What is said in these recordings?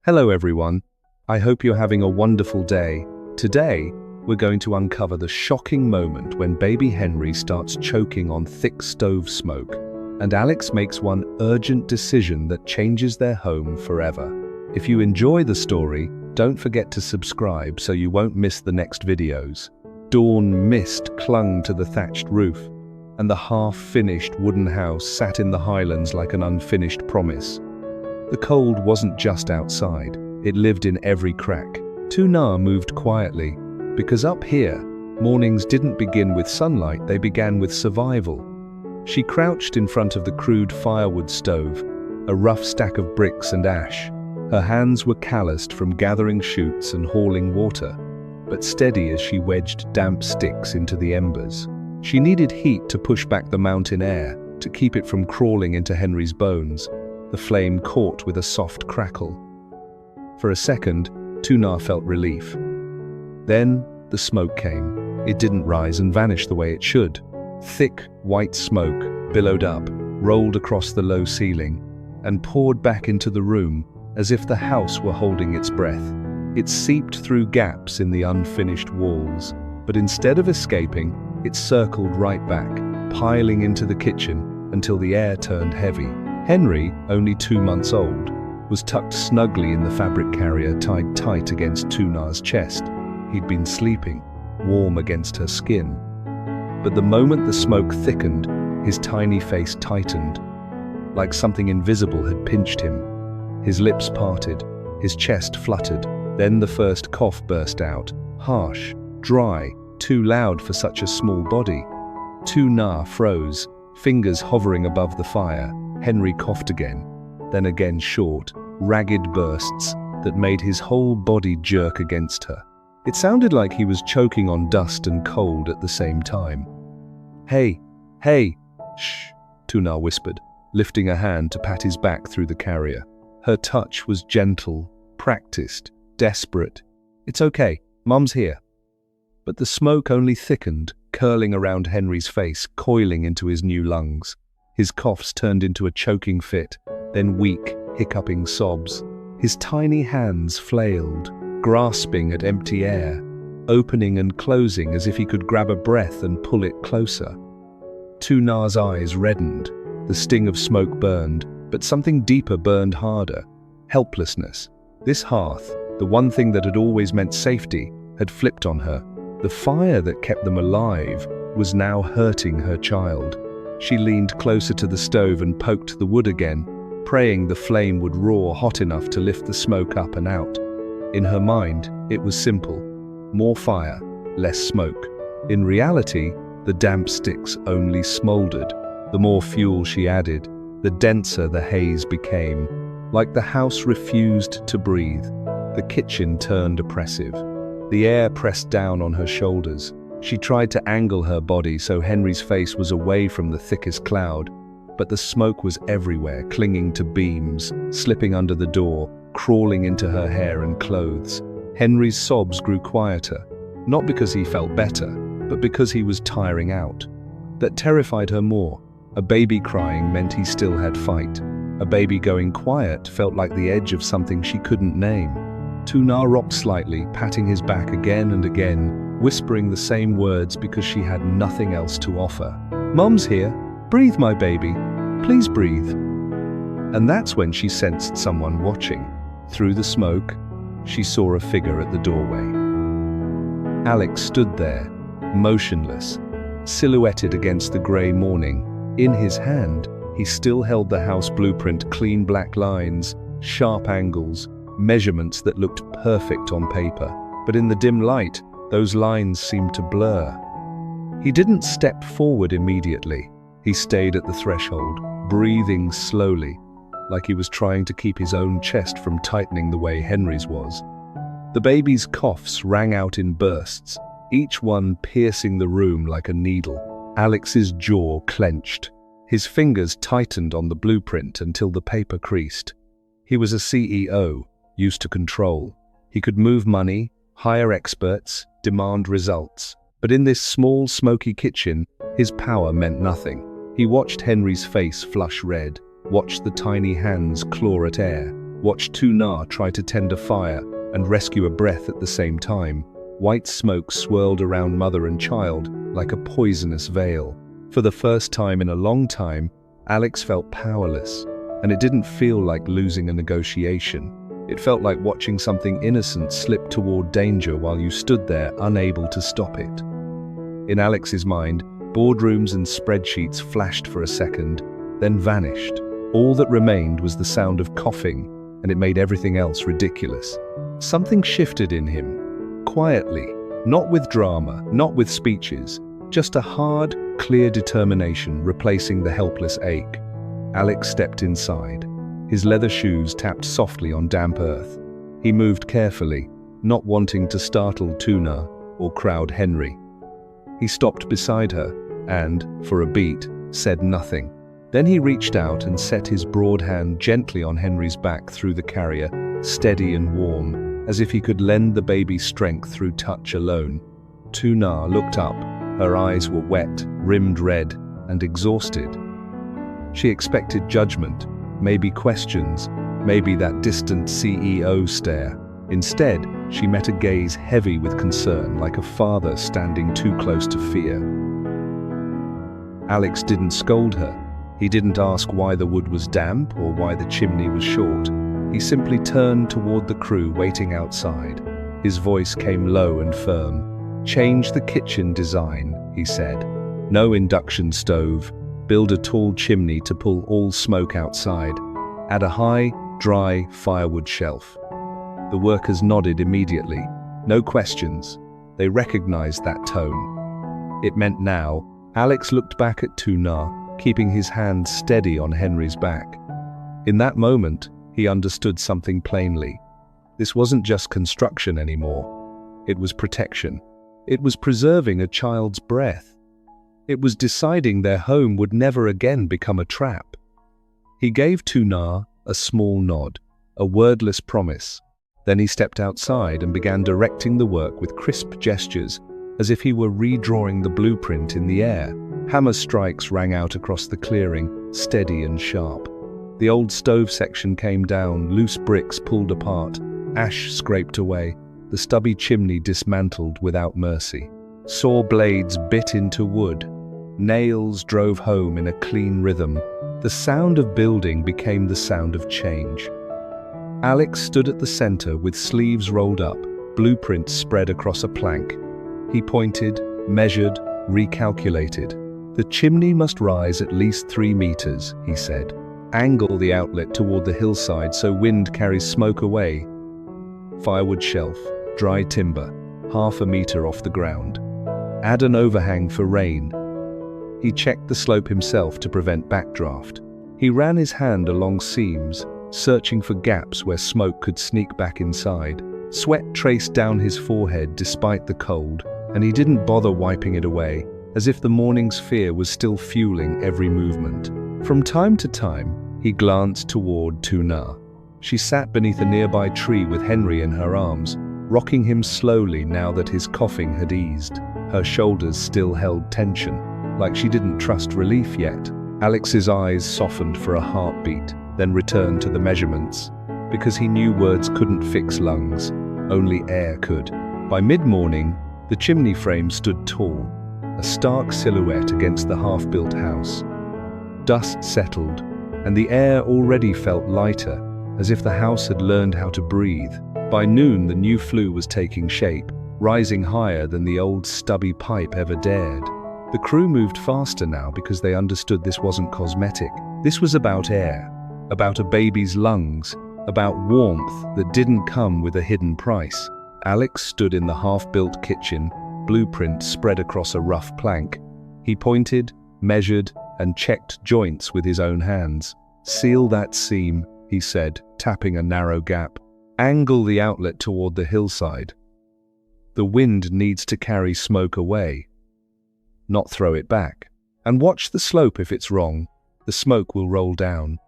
Hello everyone, I hope you're having a wonderful day. Today, we're going to uncover the shocking moment when baby Henry starts choking on thick stove smoke, and Alex makes one urgent decision that changes their home forever. If you enjoy the story, don't forget to subscribe so you won't miss the next videos. Dawn mist clung to the thatched roof, and the half-finished wooden house sat in the highlands like an unfinished promise. The cold wasn't just outside, it lived in every crack. Tuna moved quietly, because up here, mornings didn't begin with sunlight, they began with survival. She crouched in front of the crude firewood stove, a rough stack of bricks and ash. Her hands were calloused from gathering shoots and hauling water, but steady as she wedged damp sticks into the embers. She needed heat to push back the mountain air, to keep it from crawling into Henry's bones. The flame caught with a soft crackle. For a second, Tuna felt relief. Then, the smoke came. It didn't rise and vanish the way it should. Thick, white smoke billowed up, rolled across the low ceiling, and poured back into the room as if the house were holding its breath. It seeped through gaps in the unfinished walls, but instead of escaping, it circled right back, piling into the kitchen until the air turned heavy. Henry, only 2 months old, was tucked snugly in the fabric carrier tied tight against Tuna's chest. He'd been sleeping, warm against her skin. But the moment the smoke thickened, his tiny face tightened, like something invisible had pinched him. His lips parted, his chest fluttered, then the first cough burst out, harsh, dry, too loud for such a small body. Tuna froze, fingers hovering above the fire. Henry coughed again, then again short, ragged bursts that made his whole body jerk against her. It sounded like he was choking on dust and cold at the same time. Hey, shh, Tuna whispered, lifting a hand to pat his back through the carrier. Her touch was gentle, practiced, desperate. It's okay, Mum's here. But the smoke only thickened, curling around Henry's face, coiling into his new lungs. His coughs turned into a choking fit, then weak, hiccuping sobs. His tiny hands flailed, grasping at empty air, opening and closing as if he could grab a breath and pull it closer. Tuna's eyes reddened. The sting of smoke burned, but something deeper burned harder. Helplessness. This hearth, the one thing that had always meant safety, had flipped on her. The fire that kept them alive was now hurting her child. She leaned closer to the stove and poked the wood again, praying the flame would roar hot enough to lift the smoke up and out. In her mind, it was simple. More fire, less smoke. In reality, the damp sticks only smoldered. The more fuel she added, the denser the haze became. Like the house refused to breathe, the kitchen turned oppressive. The air pressed down on her shoulders. She tried to angle her body so Henry's face was away from the thickest cloud, but the smoke was everywhere, clinging to beams, slipping under the door, crawling into her hair and clothes. Henry's sobs grew quieter, not because he felt better, but because he was tiring out. That terrified her more. A baby crying meant he still had fight. A baby going quiet felt like the edge of something she couldn't name. Tuna rocked slightly, patting his back again and again, whispering the same words because she had nothing else to offer. Mum's here. Breathe, my baby. Please breathe. And that's when she sensed someone watching. Through the smoke, she saw a figure at the doorway. Alex stood there, motionless, silhouetted against the grey morning. In his hand, he still held the house blueprint, clean black lines, sharp angles, measurements that looked perfect on paper. But in the dim light, those lines seemed to blur. He didn't step forward immediately. He stayed at the threshold, breathing slowly, like he was trying to keep his own chest from tightening the way Henry's was. The baby's coughs rang out in bursts, each one piercing the room like a needle. Alex's jaw clenched. His fingers tightened on the blueprint until the paper creased. He was a CEO, used to control. He could move money, hire experts, demand results. But in this small, smoky kitchen, his power meant nothing. He watched Henry's face flush red, watched the tiny hands claw at air, watched Tuna try to tend a fire and rescue a breath at the same time. White smoke swirled around mother and child like a poisonous veil. For the first time in a long time, Alex felt powerless, and it didn't feel like losing a negotiation. It felt like watching something innocent slip toward danger while you stood there unable to stop it. In Alex's mind, boardrooms and spreadsheets flashed for a second, then vanished. All that remained was the sound of coughing, and it made everything else ridiculous. Something shifted in him, quietly, not with drama, not with speeches, just a hard, clear determination replacing the helpless ache. Alex stepped inside. His leather shoes tapped softly on damp earth. He moved carefully, not wanting to startle Tuna or crowd Henry. He stopped beside her and, for a beat, said nothing. Then he reached out and set his broad hand gently on Henry's back through the carrier, steady and warm, as if he could lend the baby strength through touch alone. Tuna looked up. Her eyes were wet, rimmed red, and exhausted. She expected judgment, maybe questions, maybe that distant CEO stare. Instead, she met a gaze heavy with concern, like a father standing too close to fear. Alex didn't scold her. He didn't ask why the wood was damp or why the chimney was short. He simply turned toward the crew waiting outside. His voice came low and firm. "Change the kitchen design," he said. "No induction stove. Build a tall chimney to pull all smoke outside. Add a high, dry firewood shelf." The workers nodded immediately. No questions. They recognized that tone. It meant now. Alex looked back at Tuna, keeping his hand steady on Henry's back. In that moment, he understood something plainly. This wasn't just construction anymore. It was protection. It was preserving a child's breath. It was deciding their home would never again become a trap. He gave Tuna a small nod, a wordless promise. Then he stepped outside and began directing the work with crisp gestures, as if he were redrawing the blueprint in the air. Hammer strikes rang out across the clearing, steady and sharp. The old stove section came down, loose bricks pulled apart, ash scraped away, the stubby chimney dismantled without mercy. Saw blades bit into wood. Nails drove home in a clean rhythm. The sound of building became the sound of change. Alex stood at the center with sleeves rolled up, blueprints spread across a plank. He pointed, measured, recalculated. "The chimney must rise at least 3 meters, he said. "Angle the outlet toward the hillside so wind carries smoke away. Firewood shelf, dry timber, 1/2 meter off the ground. Add an overhang for rain." He checked the slope himself to prevent backdraft. He ran his hand along seams, searching for gaps where smoke could sneak back inside. Sweat traced down his forehead despite the cold, and he didn't bother wiping it away, as if the morning's fear was still fueling every movement. From time to time, he glanced toward Tuna. She sat beneath a nearby tree with Henry in her arms, rocking him slowly now that his coughing had eased. Her shoulders still held tension, like she didn't trust relief yet. Alex's eyes softened for a heartbeat, then returned to the measurements. Because he knew words couldn't fix lungs, only air could. By mid-morning, the chimney frame stood tall, a stark silhouette against the half-built house. Dust settled, and the air already felt lighter, as if the house had learned how to breathe. By noon, the new flue was taking shape, rising higher than the old stubby pipe ever dared. The crew moved faster now because they understood this wasn't cosmetic. This was about air, about a baby's lungs, about warmth that didn't come with a hidden price. Alex stood in the half-built kitchen, blueprint spread across a rough plank. He pointed, measured, and checked joints with his own hands. "Seal that seam," he said, tapping a narrow gap. "Angle the outlet toward the hillside. The wind needs to carry smoke away, not throw it back. And watch the slope if it's wrong. The smoke will roll down."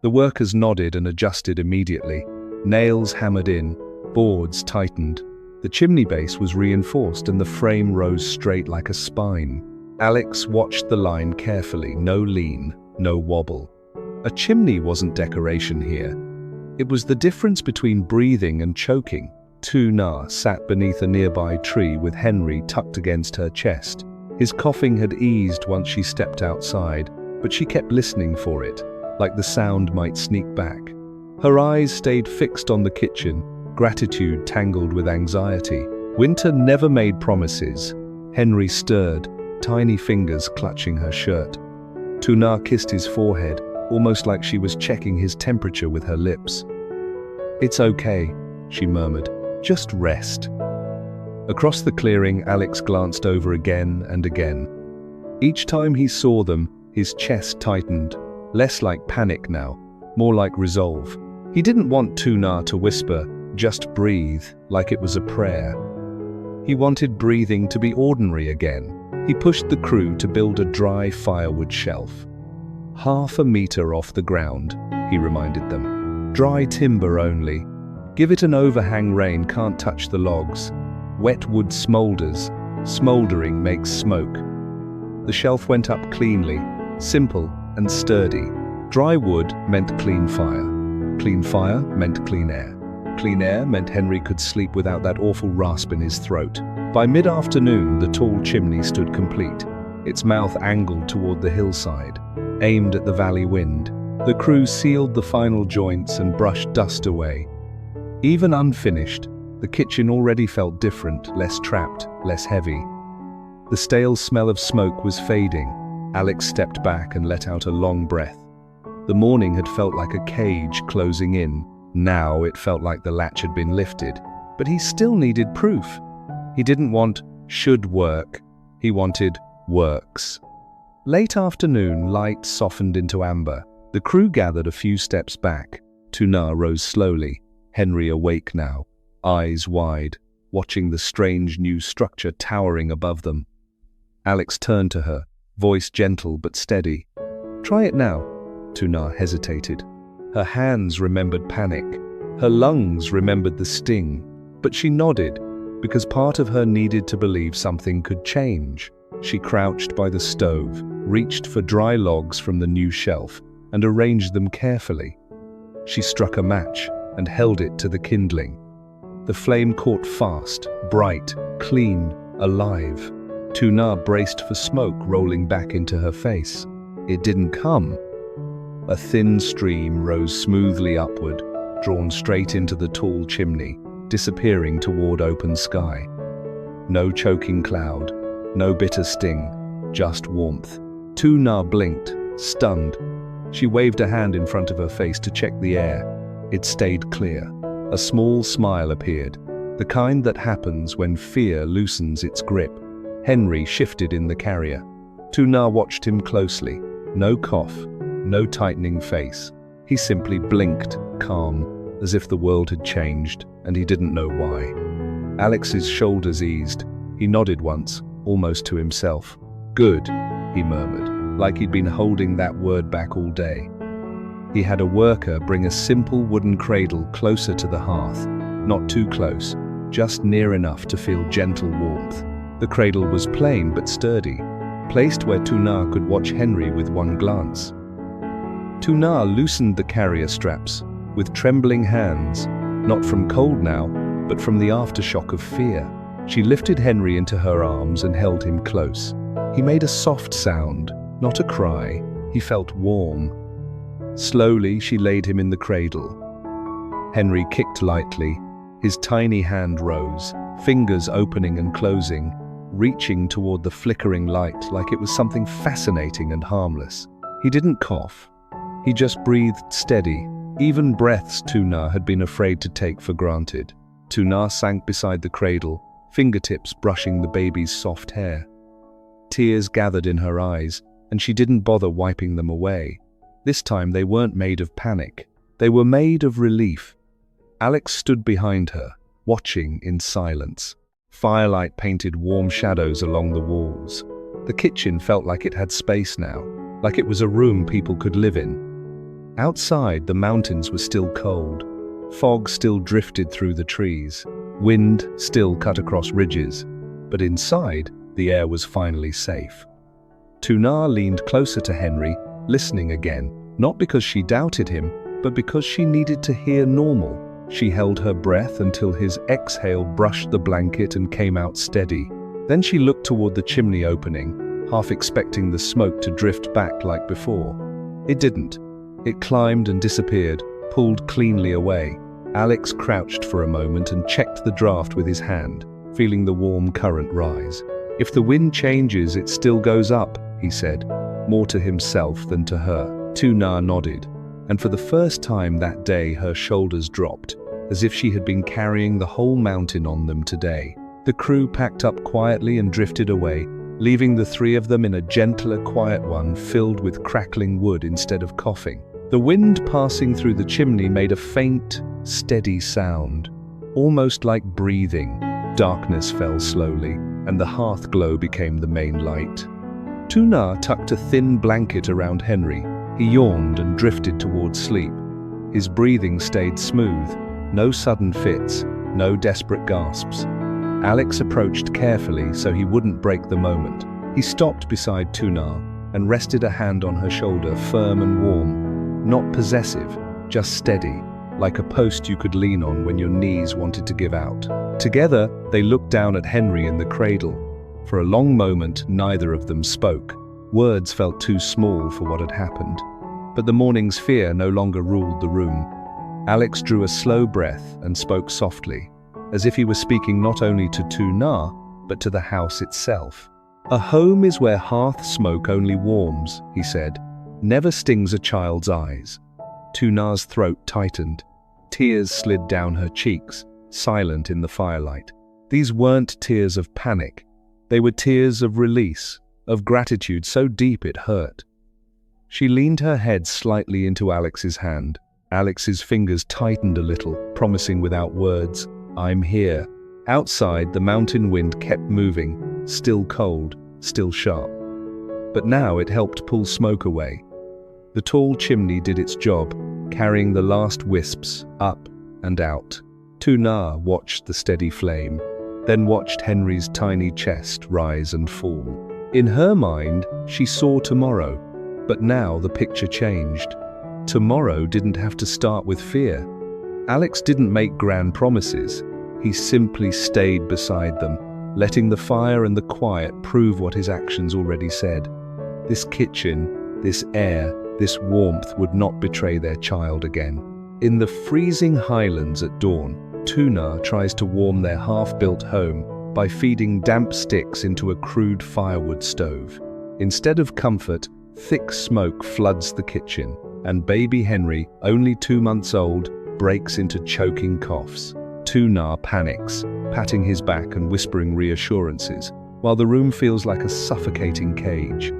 The workers nodded and adjusted immediately. Nails hammered in, boards tightened. The chimney base was reinforced and the frame rose straight like a spine. Alex watched the line carefully, no lean, no wobble. A chimney wasn't decoration here. It was the difference between breathing and choking. Tuna sat beneath a nearby tree with Henry tucked against her chest. His coughing had eased once she stepped outside, but she kept listening for it, like the sound might sneak back. Her eyes stayed fixed on the kitchen, gratitude tangled with anxiety. Winter never made promises. Henry stirred, tiny fingers clutching her shirt. Tuna kissed his forehead, almost like she was checking his temperature with her lips. "It's okay," she murmured. "Just rest." Across the clearing, Alex glanced over again and again. Each time he saw them, his chest tightened, less like panic now, more like resolve. He didn't want Tuna to whisper, "Just breathe," like it was a prayer. He wanted breathing to be ordinary again. He pushed the crew to build a dry firewood shelf. "Half a meter off the ground," he reminded them. "Dry timber only. Give it an overhang, rain can't touch the logs. Wet wood smolders. Smoldering makes smoke." The shelf went up cleanly, simple and sturdy. Dry wood meant clean fire. Clean fire meant clean air. Clean air meant Henry could sleep without that awful rasp in his throat. By mid-afternoon, the tall chimney stood complete, its mouth angled toward the hillside, aimed at the valley wind. The crew sealed the final joints and brushed dust away. Even unfinished, the kitchen already felt different, less trapped, less heavy. The stale smell of smoke was fading. Alex stepped back and let out a long breath. The morning had felt like a cage closing in. Now it felt like the latch had been lifted. But he still needed proof. He didn't want "should work." He wanted "works." Late afternoon, light softened into amber. The crew gathered a few steps back. Tuna rose slowly, Henry awake now, eyes wide, watching the strange new structure towering above them. Alex turned to her, voice gentle but steady. "Try it now." Tuna hesitated. Her hands remembered panic. Her lungs remembered the sting. But she nodded, because part of her needed to believe something could change. She crouched by the stove, reached for dry logs from the new shelf, and arranged them carefully. She struck a match and held it to the kindling. The flame caught fast, bright, clean, alive. Tuna braced for smoke rolling back into her face. It didn't come. A thin stream rose smoothly upward, drawn straight into the tall chimney, disappearing toward open sky. No choking cloud, no bitter sting, just warmth. Tuna blinked, stunned. She waved a hand in front of her face to check the air. It stayed clear. A small smile appeared, the kind that happens when fear loosens its grip. Henry shifted in the carrier. Tuna watched him closely. No cough, no tightening face. He simply blinked, calm, as if the world had changed, and he didn't know why. Alex's shoulders eased. He nodded once, almost to himself. "Good," he murmured, like he'd been holding that word back all day. He had a worker bring a simple wooden cradle closer to the hearth, not too close, just near enough to feel gentle warmth. The cradle was plain but sturdy, placed where Tuna could watch Henry with one glance. Tuna loosened the carrier straps, with trembling hands, not from cold now, but from the aftershock of fear. She lifted Henry into her arms and held him close. He made a soft sound, not a cry. He felt warm. Slowly, she laid him in the cradle. Henry kicked lightly. His tiny hand rose, fingers opening and closing, reaching toward the flickering light like it was something fascinating and harmless. He didn't cough. He just breathed steady. Even breaths Tuna had been afraid to take for granted. Tuna sank beside the cradle, fingertips brushing the baby's soft hair. Tears gathered in her eyes, and she didn't bother wiping them away. This time they weren't made of panic. They were made of relief. Alex stood behind her, watching in silence. Firelight painted warm shadows along the walls. The kitchen felt like it had space now, like it was a room people could live in. Outside, the mountains were still cold. Fog still drifted through the trees. Wind still cut across ridges. But inside, the air was finally safe. Tuna leaned closer to Henry, listening again, not because she doubted him, but because she needed to hear normal. She held her breath until his exhale brushed the blanket and came out steady. Then she looked toward the chimney opening, half expecting the smoke to drift back like before. It didn't. It climbed and disappeared, pulled cleanly away. Alex crouched for a moment and checked the draft with his hand, feeling the warm current rise. "If the wind changes, it still goes up," he said, more to himself than to her. Tuna nodded, and for the first time that day her shoulders dropped, as if she had been carrying the whole mountain on them today. The crew packed up quietly and drifted away, leaving the three of them in a gentler, quiet one filled with crackling wood instead of coughing. The wind passing through the chimney made a faint, steady sound, almost like breathing. Darkness fell slowly, and the hearth glow became the main light. Tuna tucked a thin blanket around Henry. He yawned and drifted towards sleep. His breathing stayed smooth, no sudden fits, no desperate gasps. Alex approached carefully so he wouldn't break the moment. He stopped beside Tuna and rested a hand on her shoulder, firm and warm, not possessive, just steady, like a post you could lean on when your knees wanted to give out. Together, they looked down at Henry in the cradle. For a long moment, neither of them spoke. Words felt too small for what had happened. But the morning's fear no longer ruled the room. Alex drew a slow breath and spoke softly, as if he were speaking not only to Tuna, but to the house itself. "A home is where hearth smoke only warms," he said, "never stings a child's eyes." Tuna's throat tightened. Tears slid down her cheeks, silent in the firelight. These weren't tears of panic. They were tears of release, of gratitude so deep it hurt. She leaned her head slightly into Alex's hand. Alex's fingers tightened a little, promising without words, "I'm here." Outside, the mountain wind kept moving, still cold, still sharp. But now it helped pull smoke away. The tall chimney did its job, carrying the last wisps up and out. Tuna watched the steady flame, then watched Henry's tiny chest rise and fall. In her mind, she saw tomorrow, but now the picture changed. Tomorrow didn't have to start with fear. Alex didn't make grand promises. He simply stayed beside them, letting the fire and the quiet prove what his actions already said. This kitchen, this air, this warmth would not betray their child again. In the freezing highlands at dawn, Tuna tries to warm their half-built home by feeding damp sticks into a crude firewood stove. Instead of comfort, thick smoke floods the kitchen, and baby Henry, only 2 months old, breaks into choking coughs. Tuna panics, patting his back and whispering reassurances, while the room feels like a suffocating cage.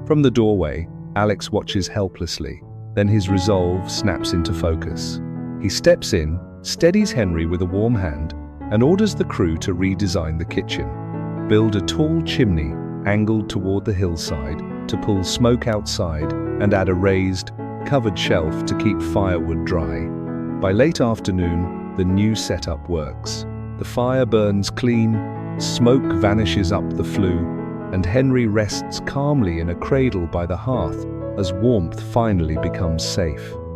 From the doorway, Alex watches helplessly, then his resolve snaps into focus. He steps in, steadies Henry with a warm hand, and orders the crew to redesign the kitchen. Build a tall chimney angled toward the hillside to pull smoke outside, and add a raised, covered shelf to keep firewood dry. By late afternoon, the new setup works. The fire burns clean, smoke vanishes up the flue, and Henry rests calmly in a cradle by the hearth as warmth finally becomes safe.